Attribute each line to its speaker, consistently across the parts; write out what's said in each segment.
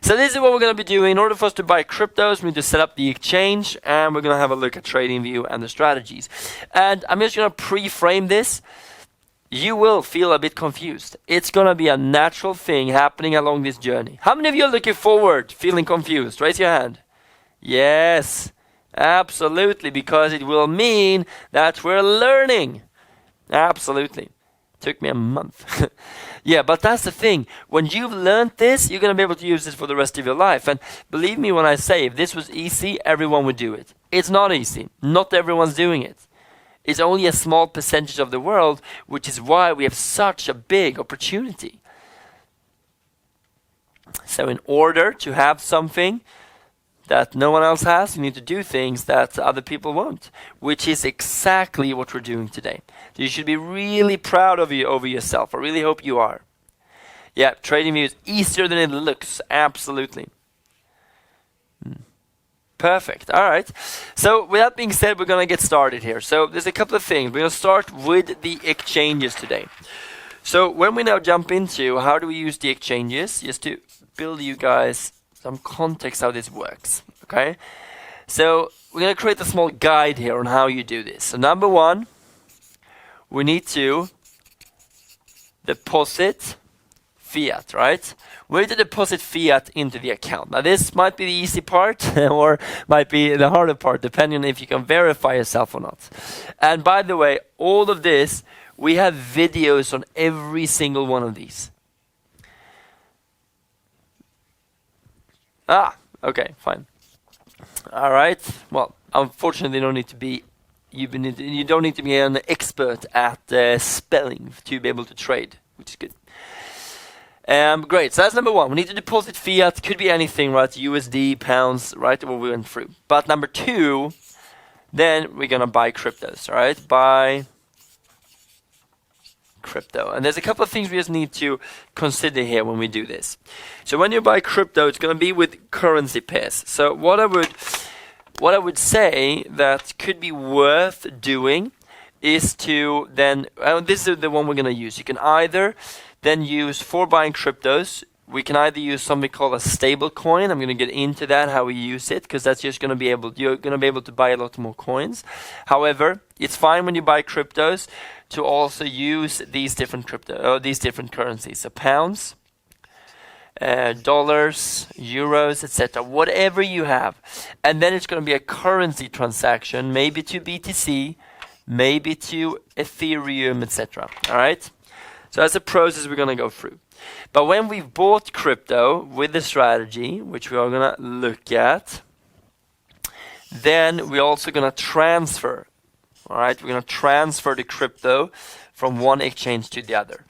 Speaker 1: So this is what we're going to be doing. In order for us to buy cryptos, we need to set up the exchange, and we're going to have a look at TradingView and the strategies. And I'm just going to pre-frame this. You will feel a bit confused. It's going to be a natural thing happening along this journey. How many of you are looking forward, feeling confused? Raise your hand. Yes, absolutely, because it will mean that we're learning. Absolutely. Took me a month. Yeah, but that's the thing. When you've learned this, you're going to be able to use this for the rest of your life. And believe me when I say, if this was easy, everyone would do it. It's not easy. Not everyone's doing it. It's only a small percentage of the world, which is why we have such a big opportunity. So in order to have something that no one else has, you need to do things that other people won't, which is exactly what we're doing today. So you should be really proud of over yourself. I really hope you are. Yeah, TradingView is easier than it looks. Absolutely. Perfect. All right. So with that being said, we're going to get started here. So there's a couple of things. We're going to start with the exchanges today. So when we now jump into how do we use the exchanges, just to build you guys some context how this works, okay? So we're going to create a small guide here on how you do this. So number one, we need to deposit Fiat, right? We need to deposit Fiat into the account. Now this might be the easy part or might be the harder part, depending on if you can verify yourself or not. And by the way, all of this, we have videos on every single one of these. Okay, fine. All right. Well, unfortunately, you don't need to be an expert at spelling to be able to trade, which is good. Great. So that's number one. We need to deposit Fiat. Could be anything, right? USD, pounds, right? What we went through. But number two, then we're gonna buy cryptos. All right, buy crypto. And there's a couple of things we just need to consider here when we do this. So when you buy crypto, it's going to be with currency pairs. So what I would say that could be worth doing is to then, this is the one we're going to use. You can either then use, for buying cryptos, we can either use something called a stable coin. I'm going to get into that, how we use it, because that's just going to be you're going to be able to buy a lot more coins. However, it's fine when you buy cryptos to also use these different currencies. So pounds, dollars, euros, etc. Whatever you have. And then it's going to be a currency transaction, maybe to BTC, maybe to Ethereum, etc. All right? So that's a process we're going to go through. But when we've bought crypto with the strategy, which we are going to look at, then we're also going to transfer. All right, we're going to transfer the crypto from one exchange to the other.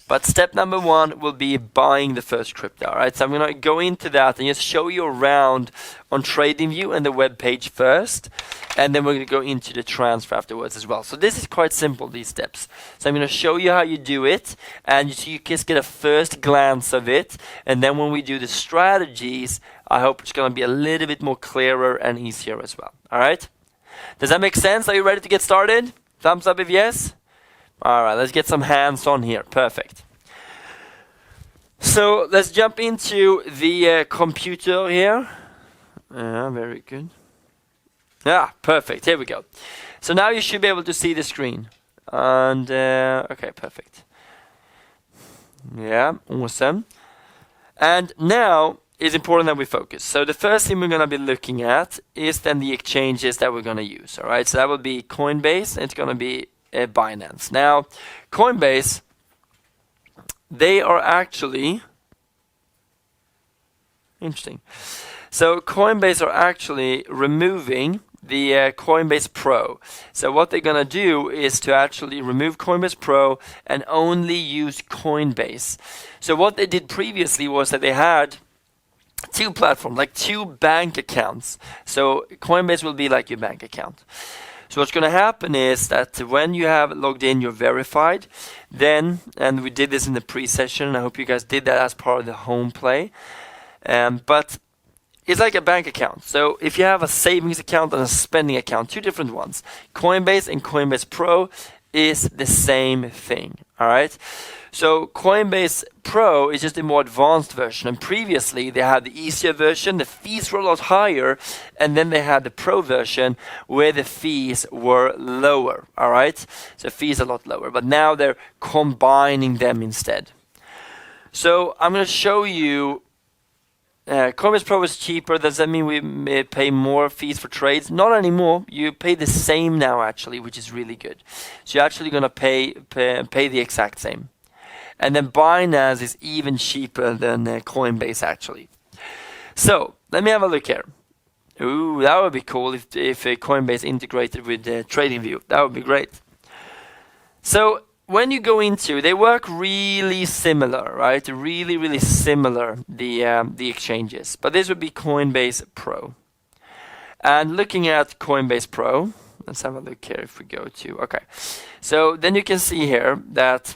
Speaker 1: But step number one will be buying the first crypto. All right, so I'm going to go into that and just show you around on TradingView and the web page first, and then we're going to go into the transfer afterwards as well. So this is quite simple, these steps. So I'm going to show you how you do it, and you just get a first glance of it, and then when we do the strategies, I hope it's going to be a little bit more clearer and easier as well. All right? Does that make sense? Are you ready to get started? Thumbs up if yes. All right, let's get some hands on here. Perfect. So let's jump into the computer here. Very good. Perfect. Here we go. So now you should be able to see the screen. And okay, perfect. Yeah, awesome. And now it's important that we focus. So the first thing we're going to be looking at is then the exchanges that we're going to use. All right, so that will be Coinbase, and it's going to be Binance. Now, Coinbase, they are actually interesting. So Coinbase are actually removing the Coinbase Pro. So what they're going to do is to actually remove Coinbase Pro and only use Coinbase. So what they did previously was that they had two platforms, like two bank accounts. So Coinbase will be like your bank account. So what's going to happen is that when you have logged in, you're verified. Then, and we did this in the pre-session, I hope you guys did that as part of the home play. But it's like a bank account. So if you have a savings account and a spending account, two different ones, Coinbase and Coinbase Pro, is the same thing. All right. So Coinbase Pro is just a more advanced version, and previously they had the easier version, the fees were a lot higher, and then they had the Pro version where the fees were lower. All right, so fees a lot lower, but now they're combining them instead. So I'm going to show you. Coinbase Pro is cheaper. Does that mean we pay more fees for trades? Not anymore. You pay the same now, actually, which is really good. So you're actually going to pay the exact same. And then Binance is even cheaper than Coinbase, actually. So let me have a look here. Ooh, that would be cool if Coinbase integrated with TradingView. That would be great. So when you go into, they work really similar, right? Really, really similar, the exchanges. But this would be Coinbase Pro. And looking at Coinbase Pro, let's have a look here if we go to, okay. So then you can see here that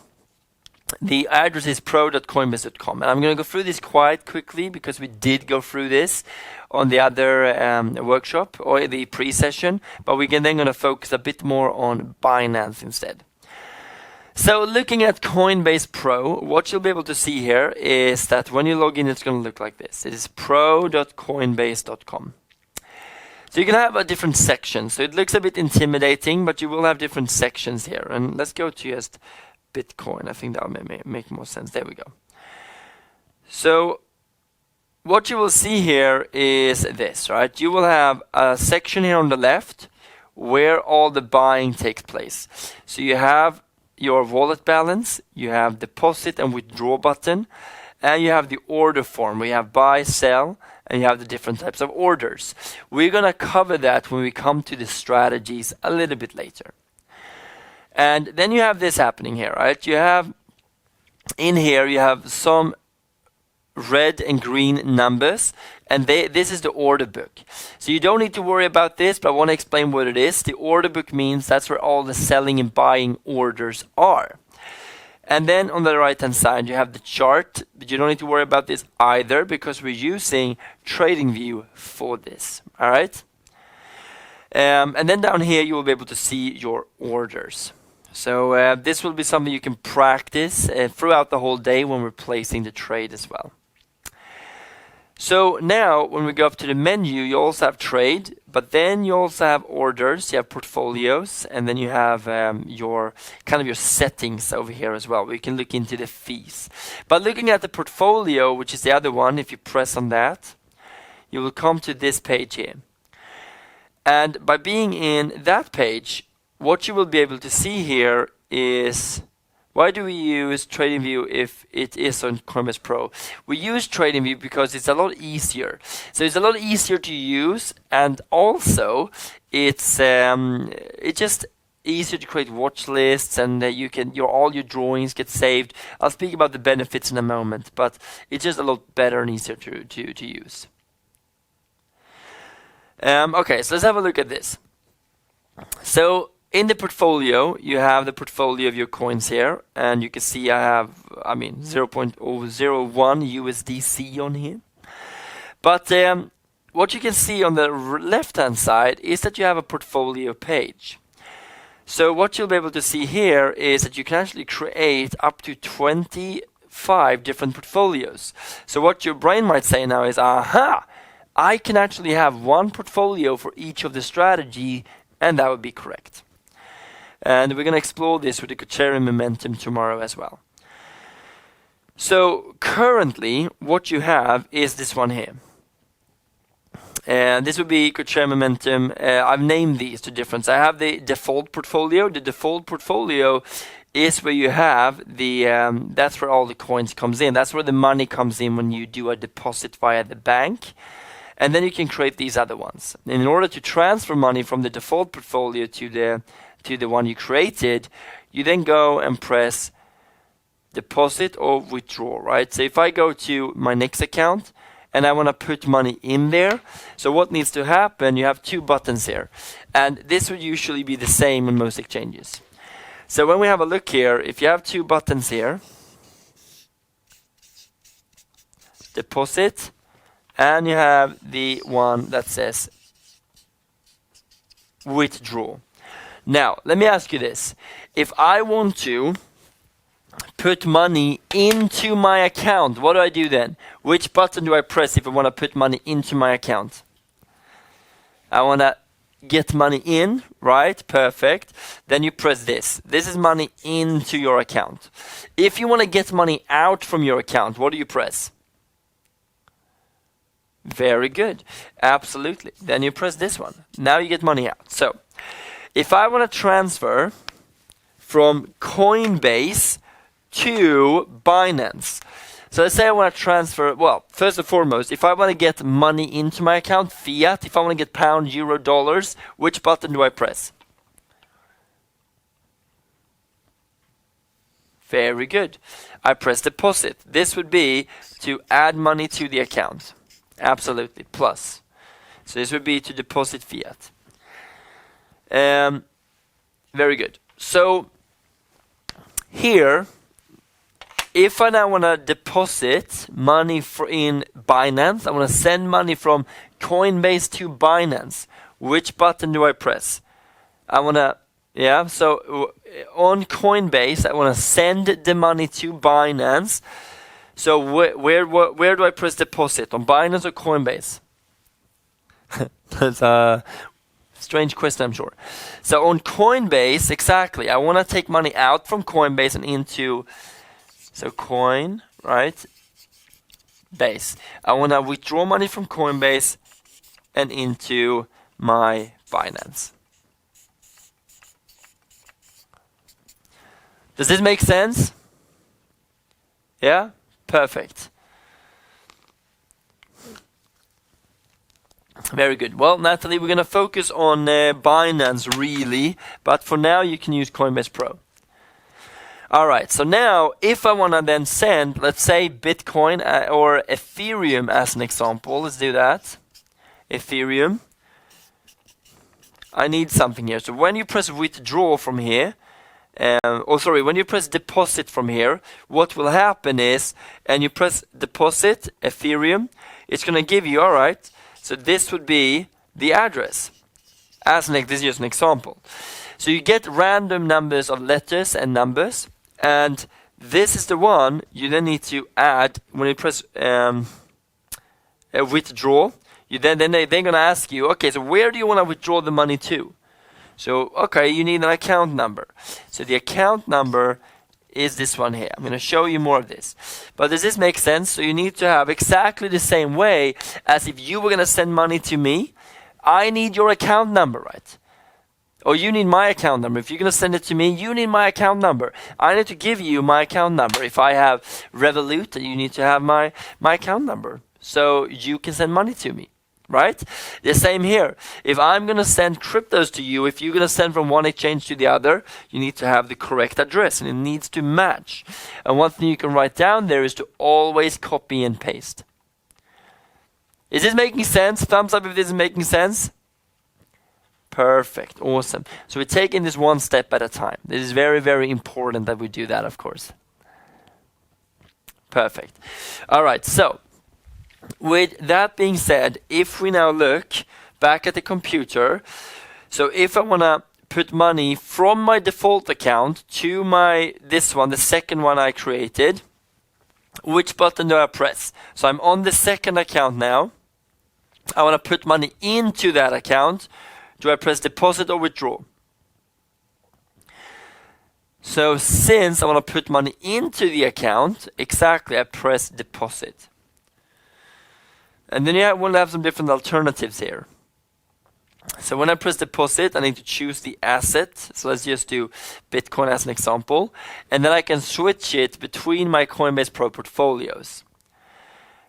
Speaker 1: the address is pro.coinbase.com, and I'm going to go through this quite quickly because we did go through this on the other workshop or the pre-session, but we're then going to focus a bit more on Binance instead. So looking at Coinbase Pro, what you'll be able to see here is that when you log in, it's going to look like this. It is pro.coinbase.com. So you can have a different section. So it looks a bit intimidating, but you will have different sections here. And let's go to just Bitcoin. I think that will make more sense. There we go. So what you will see here is this, right? You will have a section here on the left where all the buying takes place. So you have your wallet balance, you have deposit and withdraw button, and you have the order form. We have buy, sell, and you have the different types of orders. We're going to cover that when we come to the strategies a little bit later. And then you have this happening here, right? You have in here, you have some red and green numbers, and this is the order book. So you don't need to worry about this, but I want to explain what it is. The order book means that's where all the selling and buying orders are. And then on the right hand side you have the chart, but you don't need to worry about this either because we're using TradingView for this. All right. And then down here you will be able to see your orders. So this will be something you can practice throughout the whole day when we're placing the trade as well. So now when we go up to the menu, you also have trade, but then you also have orders, you have portfolios, and then you have your settings over here as well. We can look into the fees. But looking at the portfolio, which is the other one, if you press on that, you will come to this page here. And by being in that page, what you will be able to see here is, why do we use TradingView if it is on Coinbase Pro? We use TradingView because it's a lot easier. So it's a lot easier to use, and also it's just easier to create watch lists, and you can all your drawings get saved. I'll speak about the benefits in a moment, but it's just a lot better and easier to use. Okay, so let's have a look at this. So in the portfolio, you have the portfolio of your coins here, and you can see I have, 0.001 USDC on here. But what you can see on the left-hand side is that you have a portfolio page. So what you'll be able to see here is that you can actually create up to 25 different portfolios. So what your brain might say now is, aha, I can actually have one portfolio for each of the strategy, and that would be correct. And we're going to explore this with the Coinbase momentum tomorrow as well. So currently, what you have is this one here. And this would be Coinbase momentum. I've named these to different. I have the default portfolio. The default portfolio is where you have the, that's where all the coins comes in. That's where the money comes in when you do a deposit via the bank. And then you can create these other ones. And in order to transfer money from the default portfolio to the one you created, you then go and press deposit or withdraw, right? So if I go to my next account and I want to put money in there, so what needs to happen, you have two buttons here. And this would usually be the same on most exchanges. So when we have a look here, if you have two buttons here, deposit, and you have the one that says withdraw. Now, let me ask you this. If I want to put money into my account, what do I do then? Which button do I press if I want to put money into my account? I want to get money in, right? Perfect. Then you press this. This is money into your account. If you want to get money out from your account, what do you press? Very good. Absolutely. Then you press this one. Now you get money out. So, if I want to transfer from Coinbase to Binance. So let's say I want to transfer, well, first and foremost, if I want to get money into my account, fiat, if I want to get pound, euro, dollars, which button do I press? Very good. I press deposit. This would be to add money to the account. Absolutely. Plus. So this would be to deposit fiat. Very good. So here, if I now want to deposit money in Binance, I want to send money from Coinbase to Binance, which button do I press? I want to, so on Coinbase, I want to send the money to Binance. So where do I press deposit? On Binance or Coinbase? That's a strange question, I'm sure. So on Coinbase, exactly, I want to take money out from Coinbase and into... So coin, right? Base. I want to withdraw money from Coinbase and into my Binance. Does this make sense? Yeah? Perfect. Very good. Well, Natalie, we're going to focus on Binance really, but for now you can use Coinbase Pro. Alright, so now if I want to then send, let's say Bitcoin or Ethereum as an example, let's do that. Ethereum. I need something here. So when you press withdraw from here, when you press deposit from here, what will happen is, and you press deposit, Ethereum, it's going to give you, alright, so this would be the address. This is just an example. So you get random numbers of letters and numbers. And this is the one you then need to add when you press withdraw. They're going to ask you, okay, so where do you want to withdraw the money to? So, okay, you need an account number. So the account number is this one here. I'm going to show you more of this. But does this make sense? So you need to have exactly the same way as if you were going to send money to me. I need your account number, right? Or you need my account number. If you're going to send it to me, you need my account number. I need to give you my account number. If I have Revolut, you need to have my account number. So you can send money to me, right? The same here. If I'm going to send cryptos to you, if you're going to send from one exchange to the other, you need to have the correct address and it needs to match. And one thing you can write down there is to always copy and paste. Is this making sense? Thumbs up if this is making sense. Perfect. Awesome. So we're taking this one step at a time. This is very, very important that we do that, of course. Perfect. All right. So with that being said, if we now look back at the computer, so if I want to put money from my default account to this one, the second one I created, which button do I press? So I'm on the second account now. I want to put money into that account. Do I press deposit or withdraw? So since I want to put money into the account, exactly, I press deposit. And then you will have some different alternatives here. So when I press deposit, I need to choose the asset. So let's just do Bitcoin as an example. And then I can switch it between my Coinbase Pro portfolios.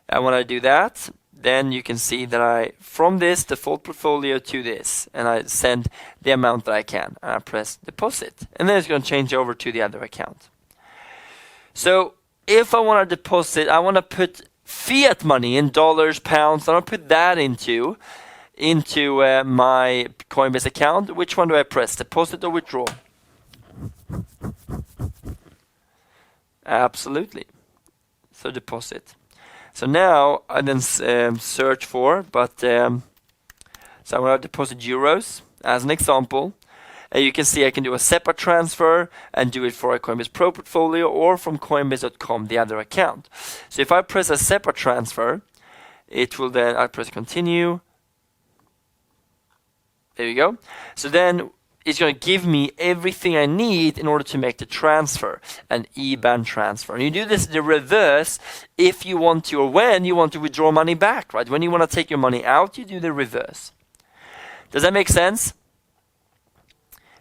Speaker 1: And when I do that, then you can see that from this default portfolio to this, and I send the amount that I can, and I press deposit, and then it's going to change over to the other account. So if I want to deposit, I want to put fiat money in dollars, pounds, I want to put that into my Coinbase account. Which one do I press, deposit or withdraw? Absolutely. So deposit. So now I then search for, so I'm going to deposit euros as an example. You can see I can do a SEPA transfer and do it for a Coinbase Pro portfolio or from Coinbase.com, the other account. So if I press a SEPA transfer, it will then, I press continue. There you go. So then it's going to give me everything I need in order to make the transfer, an IBAN transfer. And you do this the reverse if you want to, or when you want to withdraw money back, right? When you want to take your money out, you do the reverse. Does that make sense?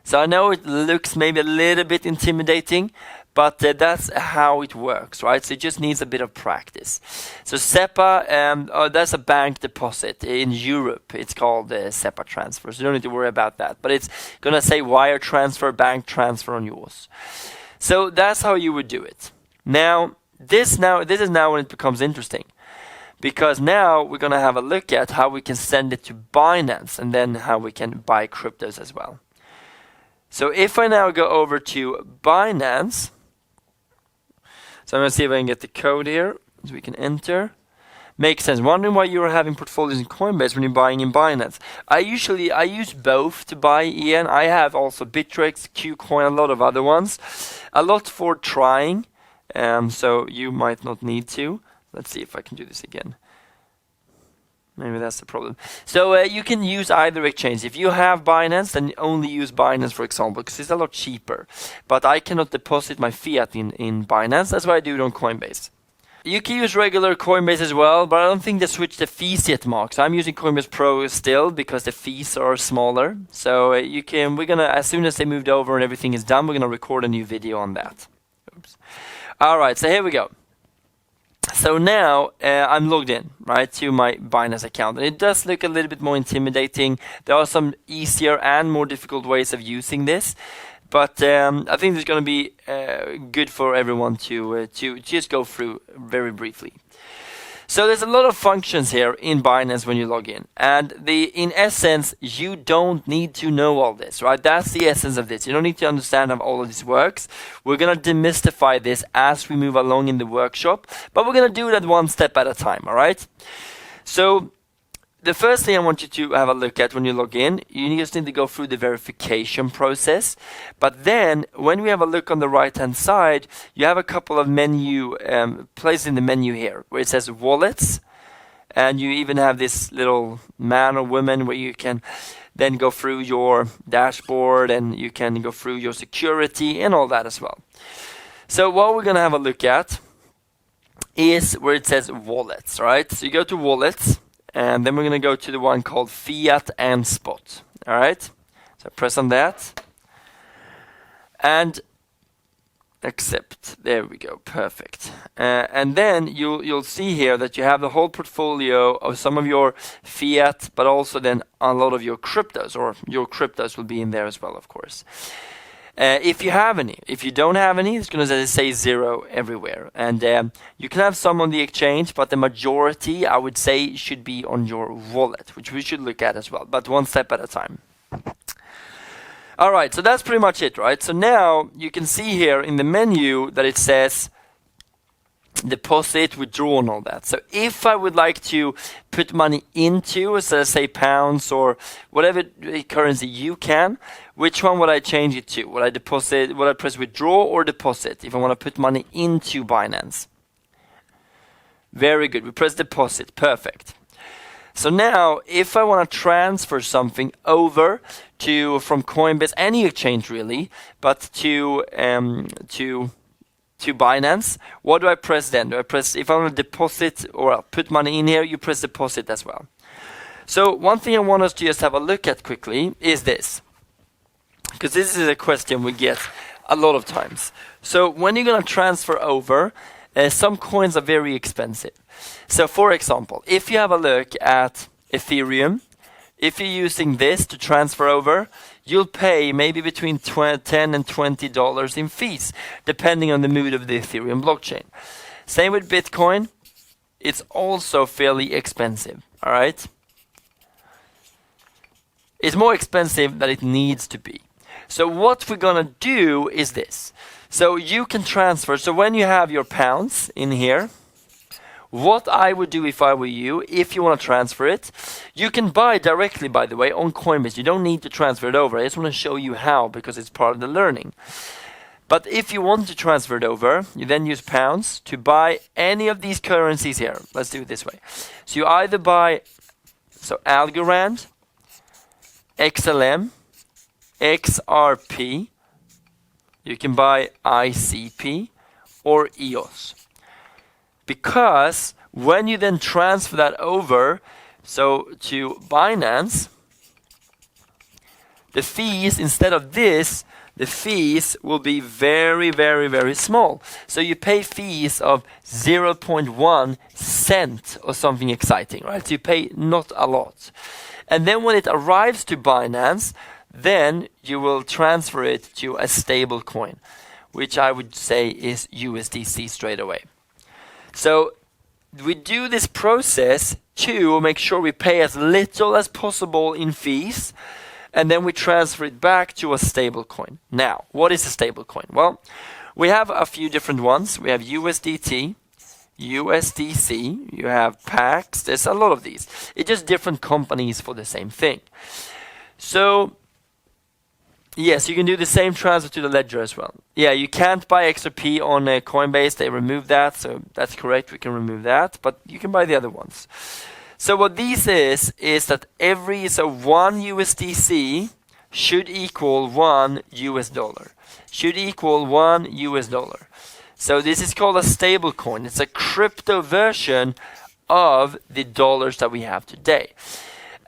Speaker 1: So I know it looks maybe a little bit intimidating, but that's how it works, right? So it just needs a bit of practice. So SEPA, that's a bank deposit in Europe. It's called SEPA transfer, so you don't need to worry about that. But it's going to say wire transfer, bank transfer on yours. So that's how you would do it. This is now when it becomes interesting. Because now we're going to have a look at how we can send it to Binance and then how we can buy cryptos as well. So if I now go over to Binance, so I'm going to see if I can get the code here so we can enter. Makes sense. Wondering why you are having portfolios in Coinbase when you're buying in Binance. I use both to buy, Ian. I have also Bittrex, Qcoin, a lot of other ones. A lot for trying, so you might not need to. Let's see if I can do this again. Maybe that's the problem. So you can use either exchange. If you have Binance, then only use Binance, for example, because it's a lot cheaper. But I cannot deposit my fiat in Binance. That's why I do it on Coinbase. You can use regular Coinbase as well, but I don't think they switched the fees yet, Mark. So I'm using Coinbase Pro still because the fees are smaller. So we're gonna, as soon as they moved over and everything is done, we're gonna record a new video on that. Oops. All right, so here we go. So now I'm logged in, right, to my Binance account. And it does look a little bit more intimidating. There are some easier and more difficult ways of using this. But I think it's going to be good for everyone to just go through very briefly. So there's a lot of functions here in Binance when you log in. And in essence, you don't need to know all this, right? That's the essence of this. You don't need to understand how all of this works. We're going to demystify this as we move along in the workshop. But we're going to do that one step at a time, all right? So the first thing I want you to have a look at when you log in, you just need to go through the verification process. But then, when we have a look on the right-hand side, you have a couple of menu places in the menu here, where it says wallets, and you even have this little man or woman where you can then go through your dashboard, and you can go through your security and all that as well. So what we're going to have a look at is where it says wallets, right? So you go to wallets. And then we're going to go to the one called Fiat and Spot. All right. So press on that. And accept. There we go. Perfect. And then you'll see here that you have the whole portfolio of some of your Fiat, but also then a lot of your cryptos, or your cryptos will be in there as well, of course. If you have any. If you don't have any, it's going to say 0 everywhere. And you can have some on the exchange, but the majority, I would say, should be on your wallet, which we should look at as well, but one step at a time. All right, so that's pretty much it, right? So now you can see here in the menu that it says deposit, withdraw, and all that. So if I would like to put money into, so let's say pounds or whatever currency you can, which one would I change it to? Would I press withdraw or deposit if I want to put money into Binance? Very good. We press deposit. Perfect. So now, if I want to transfer something over from Coinbase, any exchange really, but to Binance, what do I press then? Do I press, if I want to deposit or put money in here, you press deposit as well. So one thing I want us to just have a look at quickly is this, because this is a question we get a lot of times. So when you're going to transfer over, some coins are very expensive. So for example, if you have a look at Ethereum, if you're using this to transfer over, you'll pay maybe between $10 and $20 in fees, depending on the mood of the Ethereum blockchain. Same with Bitcoin. It's also fairly expensive, all right? It's more expensive than it needs to be. So what we're going to do is this. So you can transfer. So when you have your pounds in here, what I would do if I were you, if you want to transfer it, you can buy directly, by the way, on Coinbase. You don't need to transfer it over. I just want to show you how, because it's part of the learning. But if you want to transfer it over, you then use pounds to buy any of these currencies here. Let's do it this way. So you either buy Algorand, XLM, XRP, you can buy ICP or EOS. Because when you then transfer that over to Binance, the fees, instead of this, the fees will be very, very, very small. So you pay fees of 0.1 cent or something exciting, right? So you pay not a lot. And then when it arrives to Binance, then you will transfer it to a stable coin, which I would say is USDC straight away. So we do this process to make sure we pay as little as possible in fees, and then we transfer it back to a stable coin. Now, what is a stable coin? Well, we have a few different ones. We have USDT, USDC, you have PAX, there's a lot of these. It's just different companies for the same thing. So yes, you can do the same transfer to the ledger as well. Yeah, you can't buy XRP on Coinbase. They removed that, so that's correct. We can remove that, but you can buy the other ones. So what this is that one USDC should equal $1 US. Should equal $1 US. So this is called a stable coin. It's a crypto version of the dollars that we have today.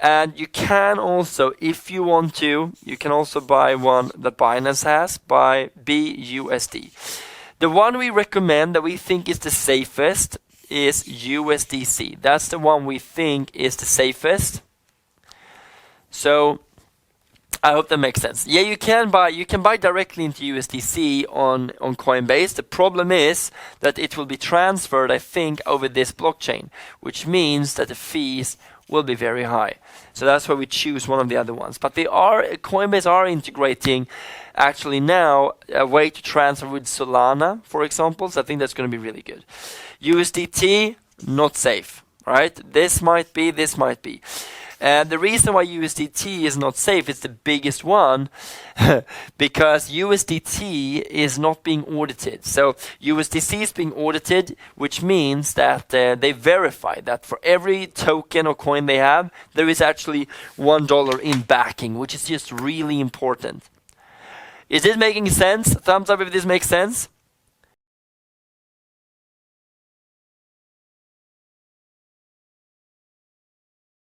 Speaker 1: And you can also, if you want to, you can also buy one that Binance has, by BUSD. The one we recommend that we think is the safest is USDC. That's the one we think is the safest. So I hope that makes sense. Yeah, you can buy directly into USDC on Coinbase. The problem is that it will be transferred, I think, over this blockchain, which means that the fees will be very high. So that's why we choose one of the other ones. But Coinbase are integrating actually now a way to transfer with Solana, for example. So I think that's going to be really good. USDT, not safe, right? This might be. And the reason why USDT is not safe, it's the biggest one, because USDT is not being audited. So USDC is being audited, which means that they verify that for every token or coin they have, there is actually $1 in backing, which is just really important. Is this making sense? Thumbs up if this makes sense.